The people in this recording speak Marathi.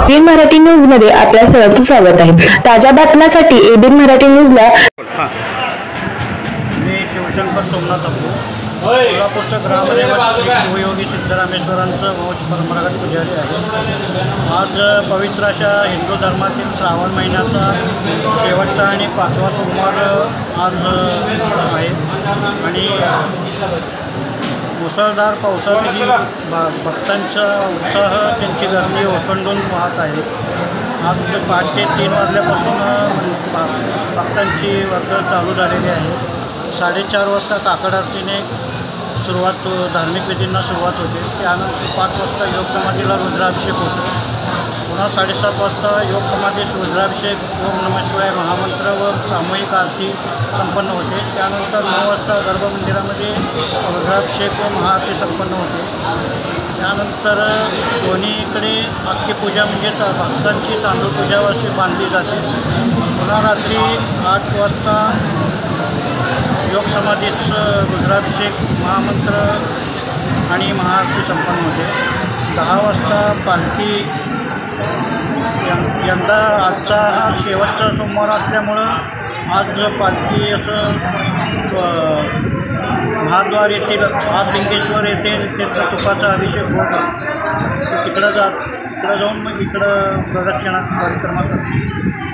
एबीएन मराठी न्यूज मध्ये आपल्या सर्वांचं स्वागत आहे। ताज्या बातम्यांसाठी एबीएन मराठी न्यूजला मी शिवशंकर सोमनाथ अप्पू कोल्हापूरच्या ग्रामदेवत शिवयोगी सिद्धरामेश्वरांचं वंश परंपरागत पुजारी आहे। आज पवित्र अशा हिंदू धर्मातील श्रावण महिन्याचा शेवटचा आणि 5वा सोमवार आज आहे आणि मुसळधार पावसातही भक्तांचा उत्साह त्यांची गर्दी ओसंडून वाहत आहे। आज पहाटे 3 वाजल्यापासून भक्तांची वर्दळ चालू झालेली आहे। 4:30 वाजता काकड आरतीने सुरुवात धार्मिक विधींना सुरुवात होते। त्यानंतर 5 वाजता योग समाधीला रुद्राभिषेक होतो। पुन्हा 7:30 वाजता योग समाधीस रुद्राभिषेक, ओम नमः शिवाय महामंत्र व सामूहिक आरती संपन्न होते। त्यानंतर 9 वाजता गर्भमंदिरामध्ये रुद्राभिषेक व महाआरती संपन्न होते। त्यानंतर दोन्हीकडे अख्खी पूजा म्हणजे भक्तांची तांदूळ पूजा अशी बांधली जाते। पुन्हा रात्री 8 वाजता योग समाधीस रुद्राभिषेक, महामंत्र आणि महाआरती संपन्न होते। 10 वाजता पालखी, यंदा आजचा हा शेवटचा सोमवार असल्यामुळं आज पालखी असं महाद्वार येथील आदिलिंगेश्वर येथे त्याचा तुपाचा अभिषेक होत असतो। तिकडं जाऊन मग इकडं प्रदक्षिणा परिक्रमा करतो।